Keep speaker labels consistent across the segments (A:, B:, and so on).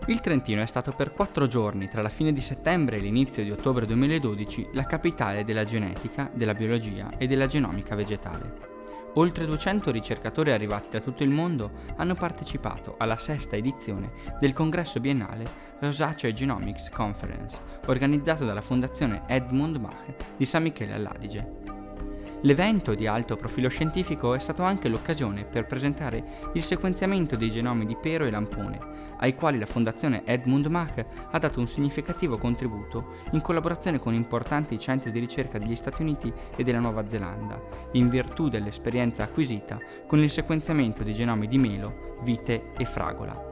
A: Il Trentino è stato per 4 giorni, tra la fine di settembre e l'inizio di ottobre 2012, la capitale della genetica, della biologia e della genomica vegetale. Oltre 200 ricercatori arrivati da tutto il mondo hanno partecipato alla sesta edizione del congresso biennale Rosaceous Genomics Conference, organizzato dalla Fondazione Edmund Mach di San Michele all'Adige. L'evento di alto profilo scientifico è stato anche l'occasione per presentare il sequenziamento dei genomi di pero e lampone, ai quali la Fondazione Edmund Mach ha dato un significativo contributo in collaborazione con importanti centri di ricerca degli Stati Uniti e della Nuova Zelanda, in virtù dell'esperienza acquisita con il sequenziamento dei genomi di melo, vite e fragola.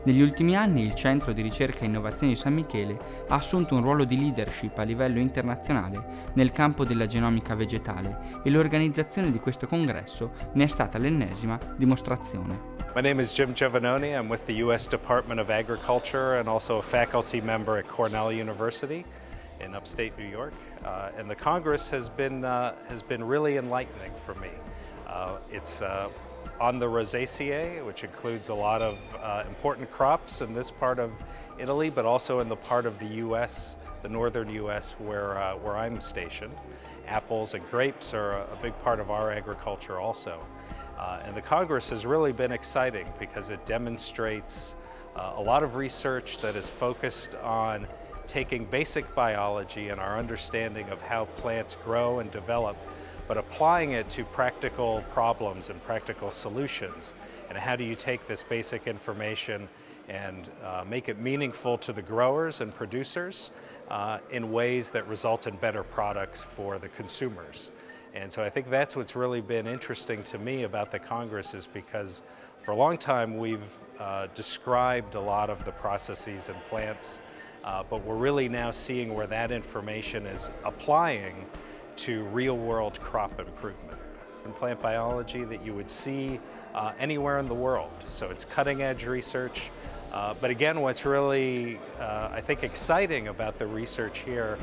A: Negli ultimi anni il Centro di Ricerca e Innovazione di San Michele ha assunto un ruolo di leadership a livello internazionale nel campo della genomica vegetale e l'organizzazione di questo congresso ne è stata l'ennesima dimostrazione.
B: My name is Jim Giovanni. I'm with the U.S. Department of Agriculture and also a faculty member at Cornell University in upstate New York. And the Congress has been really enlightening for me. It's on the Rosacee, which includes a lot of important crops in this part of Italy, but also in the part of the U.S., the northern U.S., where I'm stationed. Apples and grapes are a big part of our agriculture also. And the Congress has really been exciting because it demonstrates a lot of research that is focused on taking basic biology and our understanding of how plants grow and develop, but applying it to practical problems and practical solutions. And how do you take this basic information and make it meaningful to the growers and producers in ways that result in better products for the consumers. And so I think that's what's really been interesting to me about the Congress, is because for a long time we've described a lot of the processes in plants, but we're really now seeing where that information is applying to real-world crop improvement in plant biology that you would see anywhere in the world. So it's cutting-edge research, but again, what's really, I think, exciting about the research here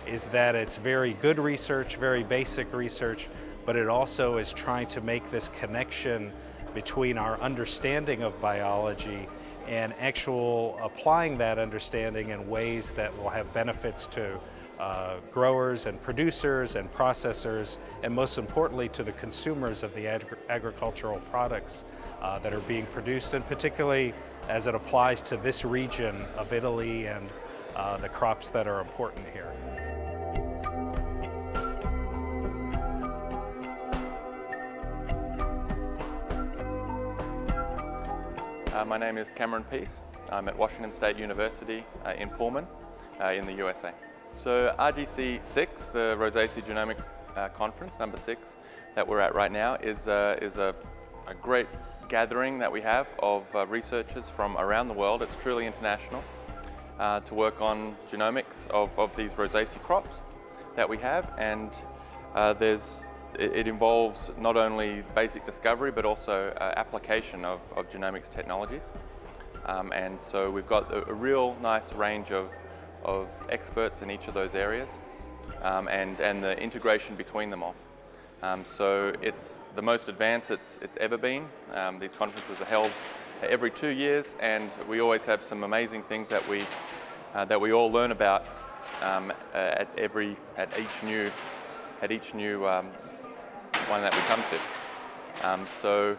B: is that it's very good research, very basic research, but it also is trying to make this connection between our understanding of biology and actual applying that understanding in ways that will have benefits to growers and producers and processors, and most importantly to the consumers of the agricultural products that are being produced, and particularly as it applies to this region of Italy and the crops that are important here.
C: My name is Cameron Peace. I'm at Washington State University in Pullman in the USA. So RCG6, the Rosacee Genomics Conference, number 6, that we're at right now, is a great gathering that we have of researchers from around the world. It's truly international to work on genomics of these Rosacee crops that we have, and it involves not only basic discovery but also application of genomics technologies. And so we've got a real nice range of experts in each of those areas, and the integration between them all. So it's the most advanced it's ever been. These conferences are held every 2 years, and we always have some amazing things that we all learn about at each new one that we come to. So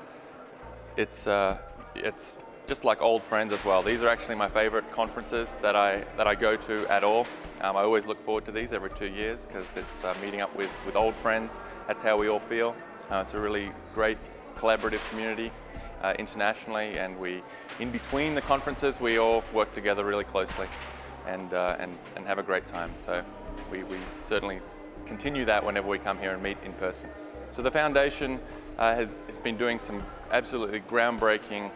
C: it's just like old friends as well. These are actually my favorite conferences that I go to at all. I always look forward to these every 2 years because it's meeting up with old friends. That's how we all feel. It's a really great collaborative community internationally, and in between the conferences, we all work together really closely and have a great time. So we certainly continue that whenever we come here and meet in person. So the foundation has been doing some absolutely groundbreaking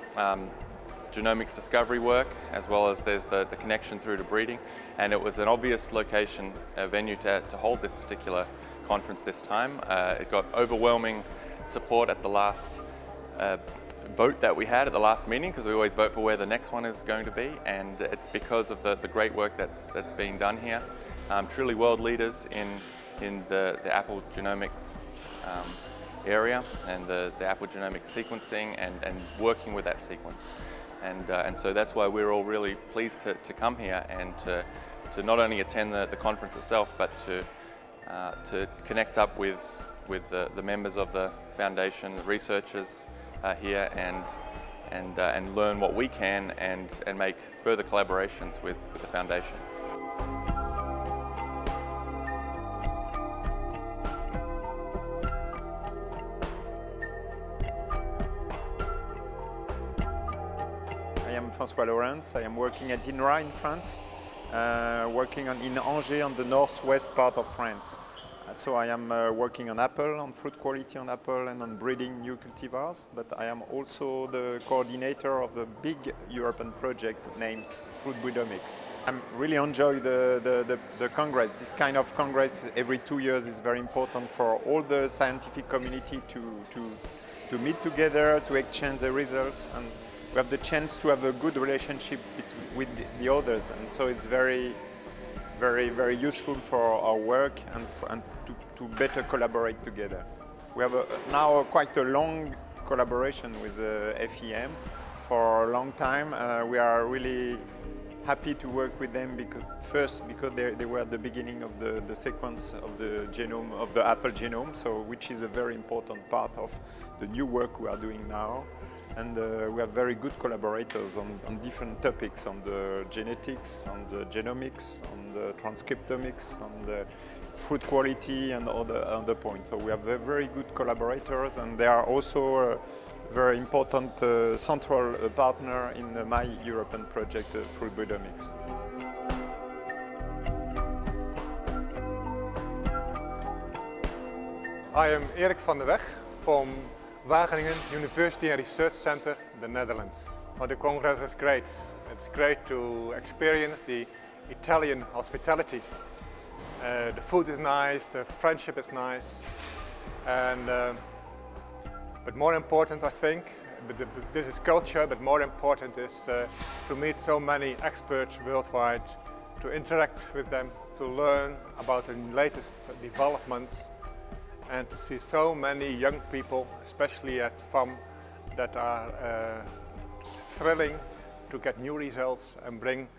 C: genomics discovery work, as well as there's the connection through to breeding, and it was an obvious location, venue to hold this particular conference this time. It got overwhelming support at the last vote that we had at the last meeting, because we always vote for where the next one is going to be, and it's because of the great work that's being done here. Truly world leaders in the apple genomics area and the apple genomic sequencing and working with that sequence. And so that's why we're all really pleased to come here and to not only attend the conference itself, but to connect up with the members of the foundation, the researchers here, and learn what we can and make further collaborations with the foundation.
D: I am François Lawrence. I am working at INRA in France, working in Angers on the northwest part of France. So I am working on apple, on fruit quality on apple, and on breeding new cultivars, but I am also the coordinator of the big European project named Genomics. I really enjoy the Congress. This kind of Congress every 2 years is very important for all the scientific community to meet together, to exchange the results, and we have the chance to have a good relationship with the others, and so it's very useful for our work and to better collaborate together. We have now quite a long collaboration with FEM for a long time. We are really happy to work with them because they were at the beginning of the sequence of the genome of the apple genome, so which is a very important part of the new work we are doing now. And we have very good collaborators on different topics, on the genetics, on the genomics, on the transcriptomics, on the fruit quality and other points. So we have very good collaborators, and they are also a very important central partner in my European project, Fruit Genomics.
E: I am Erik van der Weg from Wageningen University and Research Center, the Netherlands. Well, the Congress is great. It's great to experience the Italian hospitality. The food is nice, the friendship is nice, and but more important, I think, this is culture, but more important is to meet so many experts worldwide, to interact with them, to learn about the latest developments, and to see so many young people, especially at FAM, that are thrilling to get new results and bring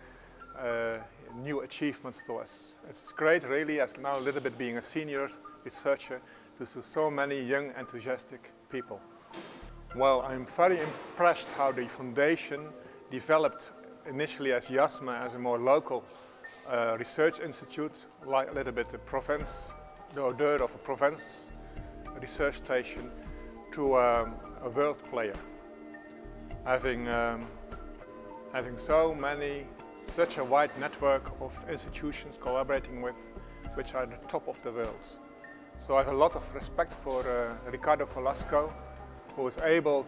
E: new achievements to us. It's great really, as now a little bit being a senior researcher, to see so many young enthusiastic people. Well, I'm very impressed how the foundation developed initially as JASMA, as a more local research institute, like a little bit the province, the odeur of a province research station, to a world player. Having such a wide network of institutions collaborating with, which are the top of the world. So I have a lot of respect for Ricardo Velasco, who was able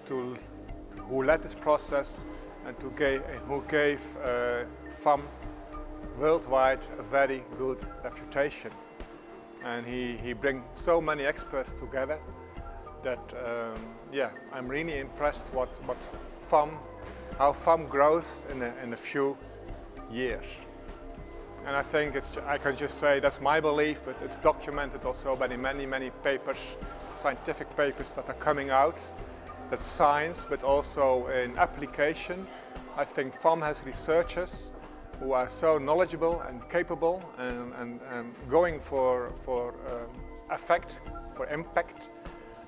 E: who led this process and who gave FAM worldwide a very good reputation. And he brings so many experts together that, yeah, I'm really impressed how FAM grows in a few years. And I think I can just say that's my belief, but it's documented also by the many papers, scientific papers that are coming out. That's science, but also in application. I think FAM has researchers who are so knowledgeable and capable and going for effect, for impact,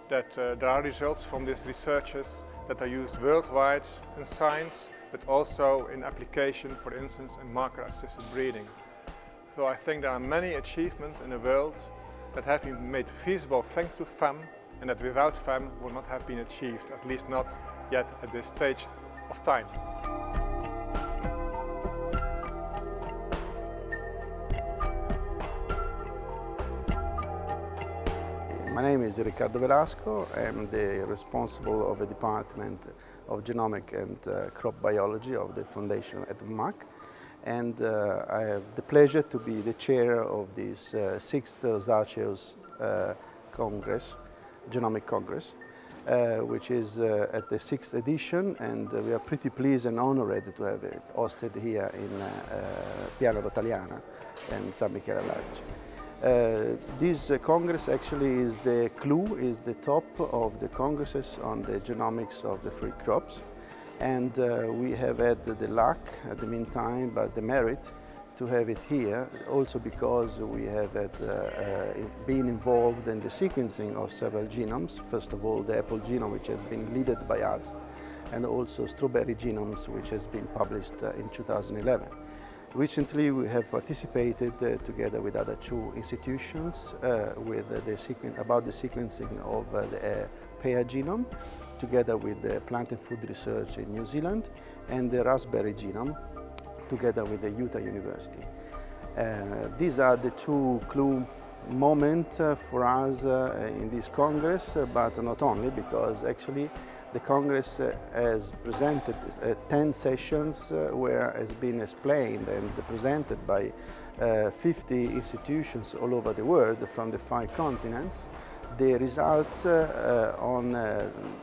E: that there are results from these researchers that are used worldwide in science, but also in application, for instance, in marker-assisted breeding. So I think there are many achievements in the world that have been made feasible thanks to FAM, and that without FAM would not have been achieved, at least not yet at this stage of time.
F: My name is Ricardo Velasco. I'm the responsible of the Department of Genomics and Crop Biology of the Fondazione Edmund Mach. And I have the pleasure to be the chair of this 6th Rosaceous Congress, Genomic Congress, which is at the 6th edition, and we are pretty pleased and honored to have it hosted here in Piano Rotagliana and San Michele. This Congress actually is the top of the congresses on the genomics of the fruit crops. And we have had the luck at the meantime, but the merit to have it here, also because we have been involved in the sequencing of several genomes. First of all, the apple genome, which has been led by us, and also strawberry genomes, which has been published in 2011. Recently, we have participated together with other two institutions with about the sequencing of the pear genome, together with the plant and food research in New Zealand, and the raspberry genome, together with the Utah University. These are the two clue moments for us in this Congress, but not only, because actually the Congress has presented 10 sessions where has been explained and presented by 50 institutions all over the world from the 5 continents the results on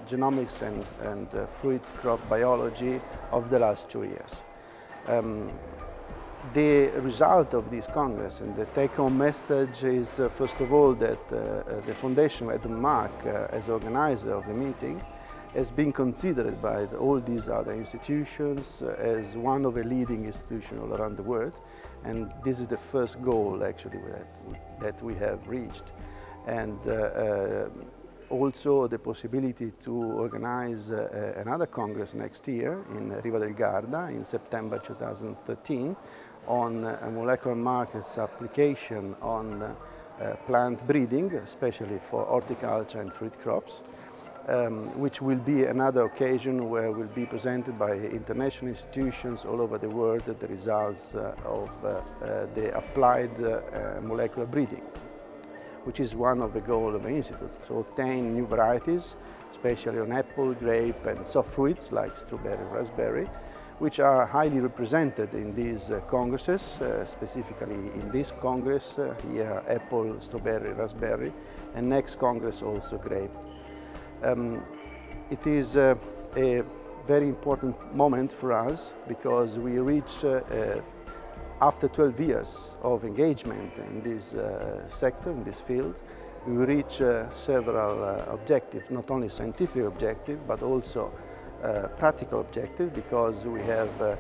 F: genomics and fruit crop biology of the last 2 years. The result of this Congress and the take-home message is, first of all, that the Fondazione Edmund Mach, as organizer of the meeting, has been considered by all these other institutions as one of the leading institutions all around the world, and this is the first goal actually that we have reached. And also the possibility to organize another Congress next year in Riva del Garda in September 2013 on molecular markers application on plant breeding, especially for horticulture and fruit crops. Which will be another occasion where will be presented by international institutions all over the world the results of the applied molecular breeding, which is one of the goals of the Institute. So obtain new varieties, especially on apple, grape and soft fruits like strawberry, raspberry, which are highly represented in these congresses, specifically in this Congress, here apple, strawberry, raspberry, and next Congress also grape. It is a very important moment for us because we reach, after 12 years of engagement in this sector, in this field, we reach several objectives, not only scientific objectives, but also practical objectives, because we have,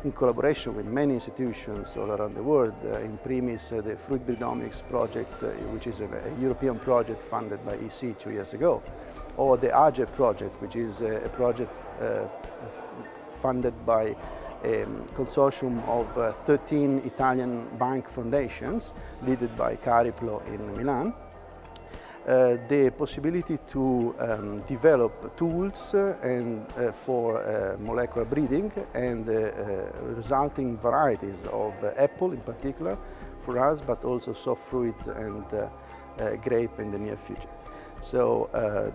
F: in collaboration with many institutions all around the world, in premise the Fruit Genomics project, which is a European project funded by EC 2 years ago, or the adige project, which is a project funded by a consortium of 13 Italian bank foundations, led by Cariplo in Milan. The possibility to develop tools for molecular breeding and resulting varieties of apple in particular for us, but also soft fruit and grape in the near future. So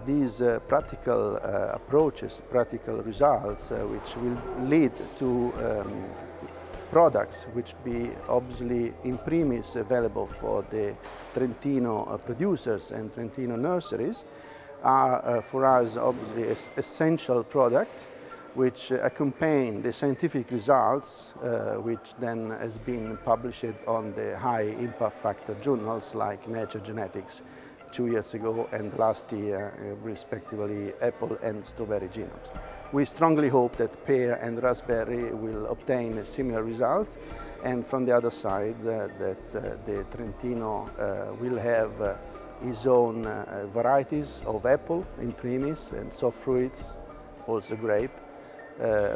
F: these practical approaches, practical results, which will lead to products which be obviously in premise available for the Trentino producers and Trentino nurseries, are for us obviously essential product which accompany the scientific results which then has been published on the high impact factor journals like Nature Genetics 2 years ago and last year, respectively, apple and strawberry genomes. We strongly hope that pear and raspberry will obtain a similar result, and from the other side, that the Trentino will have his own varieties of apple in premise and soft fruits, also grape,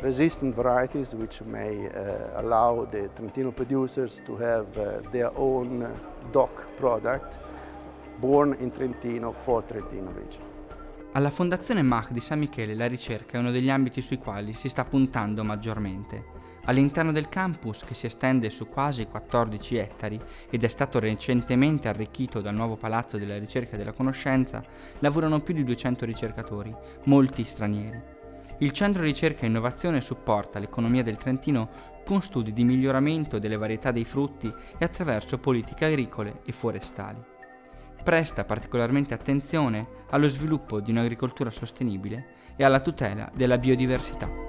F: resistant varieties which may allow the Trentino producers to have their own DOC product born in Trentino for Trentino region.
A: Alla Fondazione Mach di San Michele la ricerca è uno degli ambiti sui quali si sta puntando maggiormente. All'interno del campus, che si estende su quasi 14 ettari ed è stato recentemente arricchito dal nuovo Palazzo della Ricerca e della Conoscenza, lavorano più di 200 ricercatori, molti stranieri. Il Centro Ricerca e Innovazione supporta l'economia del Trentino con studi di miglioramento delle varietà dei frutti e attraverso politiche agricole e forestali. Presta particolarmente attenzione allo sviluppo di un'agricoltura sostenibile e alla tutela della biodiversità.